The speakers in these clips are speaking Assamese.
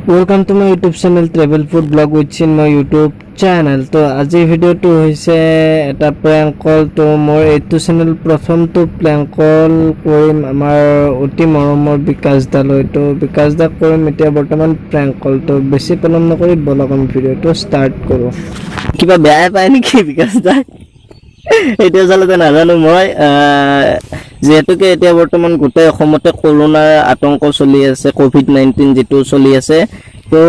Welcome to my YouTube channel Travel Food Blog which in my YouTube channel. তো আজি ভিডিওটো হৈছে এটা প্র্যাঙ্ক কল। তো মোৰ এইটো চেনেল প্ৰথমটো প্ৰ্যাঙ্ক কল কৰিম আমাৰ অতি মৰমৰ বিকাশ দালৈ। তো বিকাশ দাক কৰিম এতিয়া বৰ্তমান প্ৰ্যাঙ্ক কল। তো বেছি পলম নকৰি বলক আমি ভিডিওটো ষ্টাৰ্ট কৰো। কিবা বেয়া পায় নেকি বিকাশ দা? এটা আচলতে নাজানো মই। যেহেতুকে এতিয়া বৰ্তমান গোটেই অসমতে কৰোনাৰ আতংক চলি আছে, কোভিড-19 যেটো চলি আছে। তো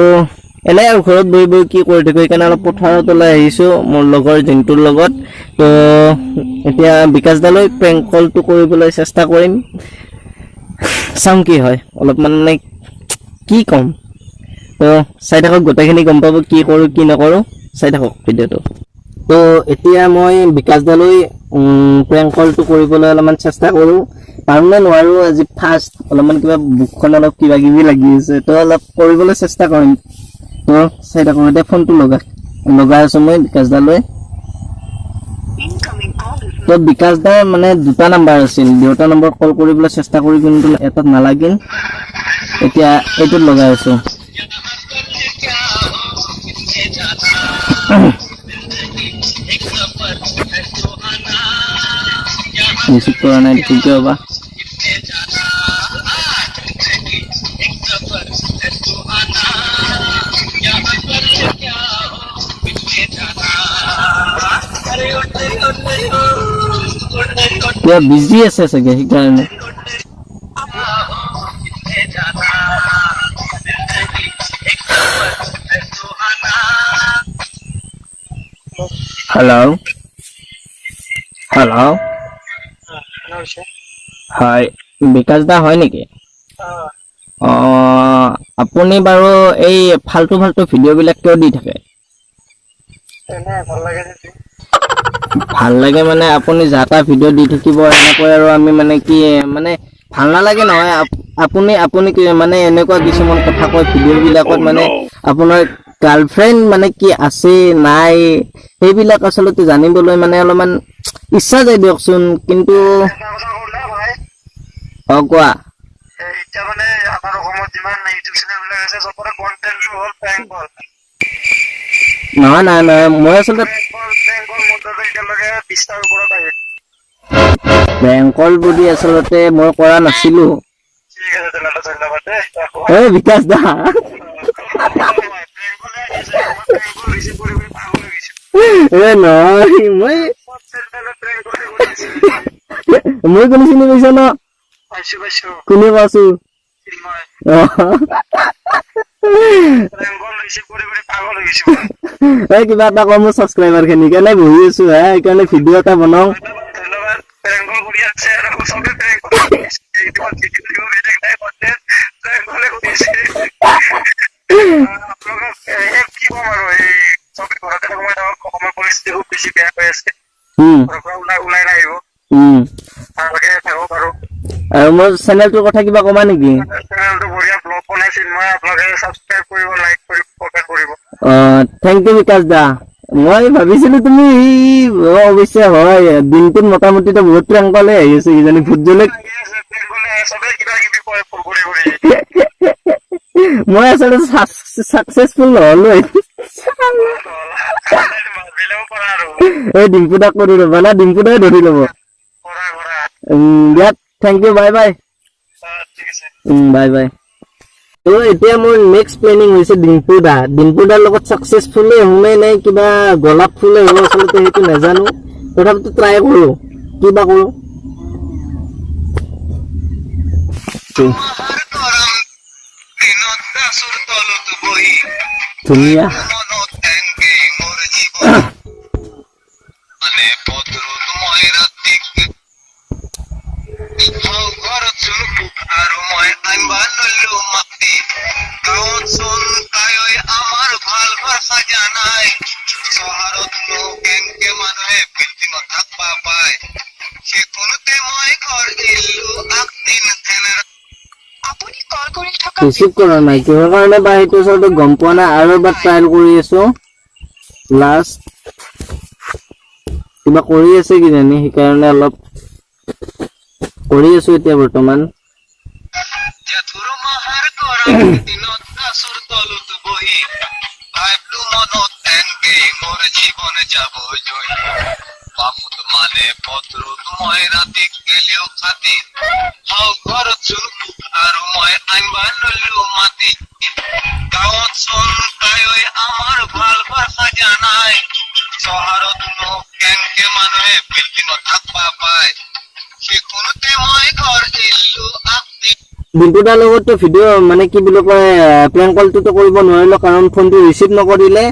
এনে আৰু ঘৰত বহি বহি কি কৰি থাকো, সেইকাৰণে অলপ পথাৰত ওলাই আহিছো মোৰ লগৰ জিন্তুৰ লগত। তো এতিয়া বিকাশ দালৈ প্ৰেংক কলটো কৰিবলৈ চেষ্টা কৰিম, চাম কি হয়। অলপ মানে কি কম, তো চাই থাকক, গোটেইখিনি গম পাব কি কৰো কি নকৰো, চাই থাকক ভিডিঅ'টো। তো এতিয়া মই বিকাশ দালৈ প্ৰেংক কলটো কৰিবলৈ অলপমান চেষ্টা কৰো। পাৰোনে নোৱাৰো আজি ফাৰ্ষ্ট, অলপমান কিবা বুকখন অলপ কিবা কিবি লাগি আছে, তো অলপ কৰিবলৈ চেষ্টা কৰিম। তো চাই থাকক, এতিয়া ফোনটো লগাই আছো মই বিকাশ দালৈ। তো বিকাশ দাৰ মানে দুটা নাম্বাৰ আছিল, দুটা নম্বৰত কল কৰিবলৈ চেষ্টা কৰি কিন্তু এটাত নালাগিল। এতিয়া এইটোত লগাই আছো। ৰিসিভ কৰা নাই কি হবা। কিবা বিজি আছে চাগে সেইকাৰণে। হেল্ল' হেল্ল' হয়, বিকাশ দা হয় নেকি? আপুনি বাৰু এই ফাল্টু ফাল্টু ভিডিঅ' বিলাক কিয় দি থাকে? ভাল লাগে মানে আপুনি যাতা ভিডিঅ' দি থাকিব এনেকৈ, আৰু আমি মানে কি মানে ভাল নালাগে নহয়। আপুনি কি মানে এনেকুৱা কিছুমান কথা কয় ভিডিঅ' বিলাকত, মানে আপোনাৰ গাৰ্লফ্ৰেণ্ড মানে কি আছে নাই সেইবিলাক আচলতে জানিবলৈ মানে অলপমান ইচ্ছা যায় দিয়কচোন, কিন্তু কোৱা। এতিয়া মানে আমাৰ অসমত যিমান ইউটিউব চেনেল বিলাক আছে চবৰে কন্টেন্টটো হ'ল প্ৰেংক কল। নহয় মই আচলতে প্ৰেংক কল মোৰ তাতে এতিয়ালৈকে 20টাৰ ওপৰত আহে। প্ৰেংক কল বুলি আচলতে মই কৰা নাছিলো। ঠিক আছে তেনেহ'লে ধন্যবাদ দেই। এই বিকাশ দা নহয় মই কোনে চিনি পাইছ ন? কোনে পাইছো কিবা এটা কম ছাবস্ক্ৰাইবাৰ খিনি কাৰণে বহি আছো সেইকাৰণে ভিডিঅ' এটা বনাও। আৰু মোৰ চেনেলটোৰ কথা কিবা কবা নেকি? থেংক ইউ বিকাশ দা। মই ভাবিছিলো তুমি অৱশ্যে হয় দিনটোত মোটামুটি বহুত প্ৰেংক কলে আহি আছে কিজানি ভূত জলক। মই আচলতে চাকচেছফুল নহলো। এই ডিম্পু দাক কৰি ল'বা না, ডিম্পু দাই ধৰি ল'ব। দিয়াত thank U, bye bye. Bye bye. তো এতিয়া মোৰ নেক্সট প্লেনিং হৈছে ডিম্পু দাৰ লগত চাকচেছফুলে হোমে নে কিবা গোলাপ ফুলে হ'ব আচলতে সেইটো নাজানো, তথাপিতো ট্ৰাই কৰো, কিবা কৰো। ধুনীয়া ৰিচিভ কৰা নাই কিহৰ কাৰণে বা, সেইটো আচলতে গম পোৱা নাই। আৰু এবাৰ ট্ৰাইল কৰি আছো, লাষ্ট কিবা কৰি আছে কিজানি সেইকাৰণে অলপ কৰি আছো এতিয়া বৰ্তমান। গাছৰ তলত বহি ভাবিলো মনত এনেকেই মোৰ জীৱন যাব জয়ী বামুত মানে পত্ৰত মই ৰাতি গেলিও খাতি হাও ঘৰত চোন আৰু মই আনবা নলো মাতি গাঁৱত চোন তাই আমাৰ ভাল ভাষা জানাই চহৰত মোক কেনেকে মানুহে বিল্ডিঙত থাকবা পায় সেইখনতে মই ঘৰ দিলো আপনি ডিম্পুদাৰ লগততো ভিডিঅ' মানে কি বুলি কয় প্ৰেংক কলটোতো কৰিব নোৱাৰিলো কাৰণ ফোনটো ৰিচিভ নকৰিলে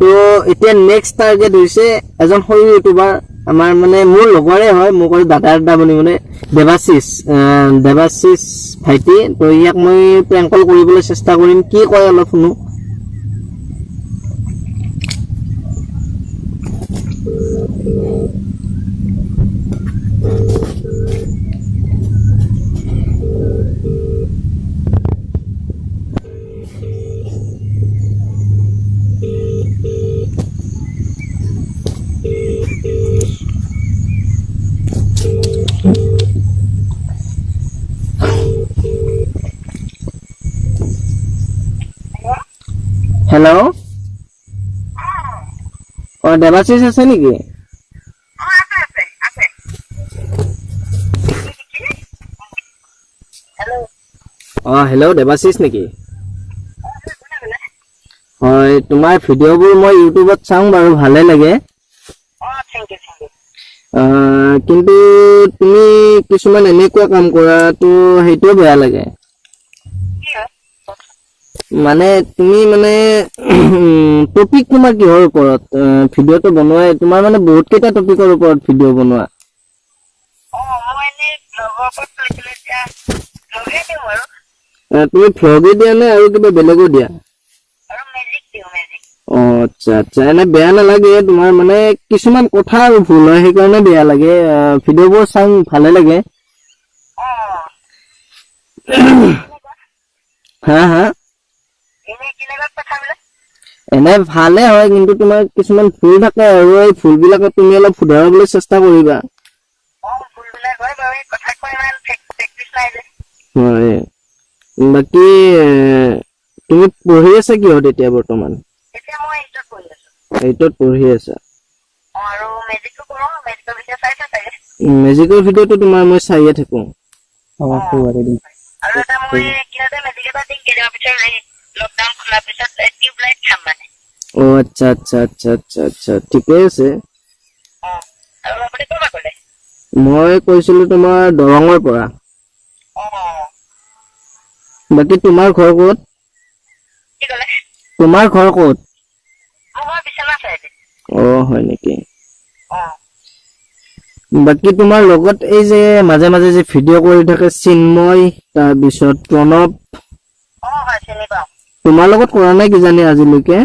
তো এতিয়া নেক্সট টাৰ্গেট হৈছে এজন সৰু ইউটিউবাৰ আমাৰ মানে মোৰ লগৰে হয় মোক আৰু দাদাৰ দামনি মানে দেৱাশিষ ভাইটি তো ইয়াক মই প্ৰেংক কল কৰিবলৈ চেষ্টা কৰিম কি কয় অলপ শুনো হেল্ল' দেৱাশিষ আছে নেকি হেল্ল' দেৱাশিষ নেকি হয় তোমাৰ ভিডিঅ'বোৰ মই ইউটিউবত চাওঁ বাৰু ভালে লাগে কিন্তু তুমি কিছুমান এনেকুৱা কাম কৰা তো সেইটোও বেয়া লাগে মানে তুমি মানে টপিক তোমাৰ কিহৰ ওপৰত ভিডিঅ'টো বনোৱা তোমাৰ মানে বহুত কেইটা টপিকৰ ওপৰত ভিডিঅ' বনোৱা তুমি ভ্লগে দিয়া নে আৰু কিবা বেলেগো দিয়া আচ্ছা আচ্ছা এনে বেয়া নালাগে তোমাৰ মানে কিছুমান কথা আৰু ভুল হয় সেইকাৰণে বেয়া লাগে ভিডিঅ'বোৰ চাই ভালে লাগে হা হা এনে ভালে হয় কিন্তু তোমাৰ কিছুমান ভুল থাকে আৰু এই ভুলবিলাকে তুমি অলপ শুধৰাবলৈ চেষ্টা কৰিবা হয় বাকী তুমি পঢ়ি আছা কিহত এতিয়া বৰ্তমান এইটত পঢ়ি আছা মেজিকৰ ভিডিঅ'টো তোমাৰ মই চাইয়ে থাকো আচ্ছা আচ্ছা আচ্ছা আচ্ছা আচ্ছা ঠিকে আছে মই কৈছিলো তোমাৰ দৰঙৰ পৰা বাকী তোমাৰ ঘৰ ক'ত তোমাৰ ঘৰ ক'ত হয় নেকি বাকী তোমাৰ লগত এই যে মাজে মাজে যে ভিডিঅ' কৰি থাকে চিন্ময় তাৰপিছত প্ৰণৱ তোমাৰ লগত কৰা নাই কিজানি আজিলৈকে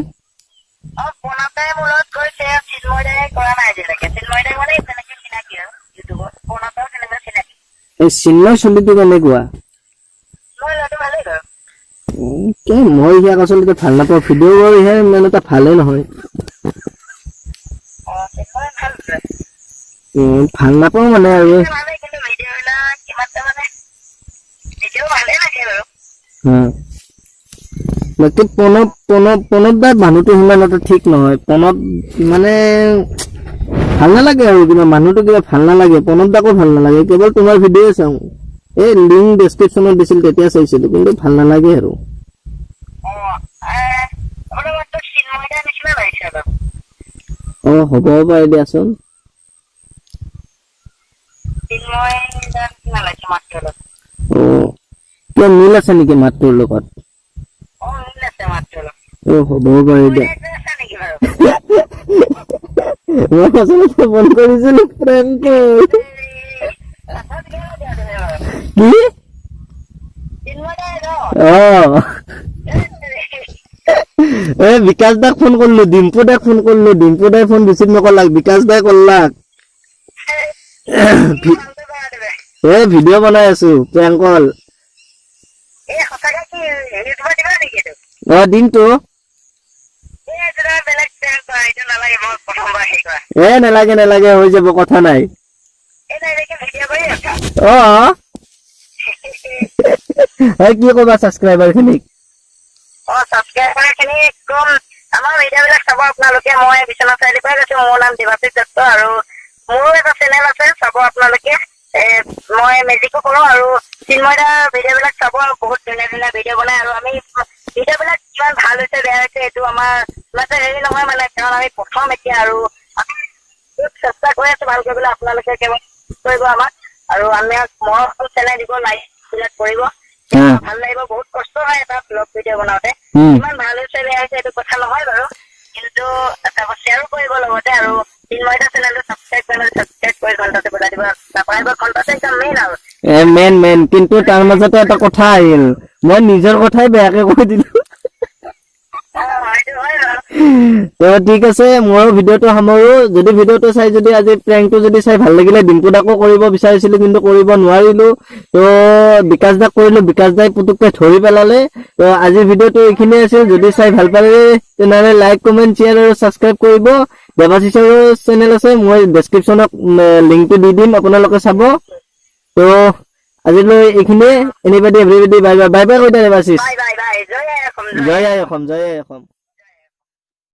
এই চিন্ময় চলিটো কেনেকুৱা মই ইয়াক আচলতে ভাল নাপাওঁ ভিডিঅ' কৰি ইমান এটা ভালে নহয় ভাল নাপাওঁ মানে আৰু বাকী প্ৰণৱ দাৰ মানুহটো সিমান এটা ঠিক নহয় প্ৰণৱ মানে ভাল নালাগে আৰু কিবা মানুহটো কিবা ভাল নালাগে প্ৰণৱ দাকো ভাল নালাগে কেৱল তোমাৰ ভিডিঅ' চাওঁ এই লিংক ডেছক্ৰিপশ্যনত দিছিল তেতিয়া চাইছিলো কিন্তু ভাল নালাগে আৰু হ'ব পাৰে দিয়াচোন কিয় মিল আছে নেকি মাতটোৰ লগত হ'ব পাৰে দিয়া মই আচলতে ফোন কৰিছিলো প্ৰেংক কি বিকাশ দাক ফোন কৰিলো ডিম্পু দাক ফোন কৰিলো ডিম্পু দাই ফোন ৰিচিভ নকলাক বিকাশ দাই কৰলাক ভিডিঅ' বনাই আছো প্ৰেংক কল দিনটো নালাগে নালাগে হৈ যাব কথা নাই কি কবা ছাবস্ক্ৰাইবাৰ খিনিক ছাবস্ক্ৰাইবাৰ খিনি কম আমাৰ ভিডিঅ' বিলাক চাব আপোনালোকে। মই বিশ্বনাথ চাৰিআলিৰ পৰা কৈছো। মোৰ নাম দেৱাশীষ দত্ত আৰু মোৰো এটা চেনেল আছে, চাব আপোনালোকে। মই মেজিকো কৰো আৰু চিন্ময়দাৰ ভিডিঅ' বিলাক চাব। বহুত ধুনীয়া ধুনীয়া ভিডিঅ' বনাই আৰু আমি ভিডিঅ' বিলাক কিমান ভাল হৈছে বেয়া হৈছে এইটো আমাৰ ইমানটা হেৰি নহয় মানে, কাৰণ আমি প্ৰথম এতিয়া আৰু আমি বহুত চেষ্টা কৰি আছো ভাল কৰিবলৈ। আপোনালোকে কেৱল কৰিব আমাক আৰু আমাক মৰম চেনেল দিব, লাইক বিলাক কৰিব, ভাল লাগিব। বহুত কষ্ট হয় এটা ব্লগ ভিডিঅ' বনাওঁতে। ইমান ভাল হৈছে বেয়া হৈছে এইটো কথা নহয় বাৰু, কিন্তু শ্বেয়াৰো কৰিব লগতে আৰু চিন্ময়দা চেনেলটো ছাবস্ক্ৰাইব কৰি ঘণ্টাতে বজাই দিব। তাৰপৰা ঘণ্টাতে একদম মেইন আৰু মেইন কিন্তু তাৰ মাজতে এটা কথা আহিল, মই নিজৰ কথাই বেয়াকে কৈ দিলো। সেইটো হয় বাৰু। তো ঠিক আছে, ময়ো ভিডিঅ'টো সামৰো। যদি ভিডিঅ'টো চাই যদি আজি প্ৰেংকটো যদি চাই ভাল লাগিলে, ডিম্পু দাকো কৰিব বিচাৰিছিলো কিন্তু কৰিব নোৱাৰিলো। তো বিকাশ দাক কৰিলো, বিকাশ দাই পুতুককে ধৰি পেলালে। তো আজিৰ ভিডিঅ'টো এইখিনিয়ে আছিল। যদি চাই ভাল পালে তেনেহ'লে লাইক, কমেণ্ট, শ্বেয়াৰ আৰু ছাবস্ক্ৰাইব কৰিব। দেৱাশীষৰো চেনেল আছে, মই ডেছক্ৰিপশ্যনত লিংকটো দি দিম, আপোনালোকে চাব। তো আজিলৈ এইখিনিয়ে। Anybody everybody bye bye. Bye bye কৈ দে দেৱাশীষ। Bye bye bye. জয় আই অসম, জয় আই অসম, জয় আই অসম।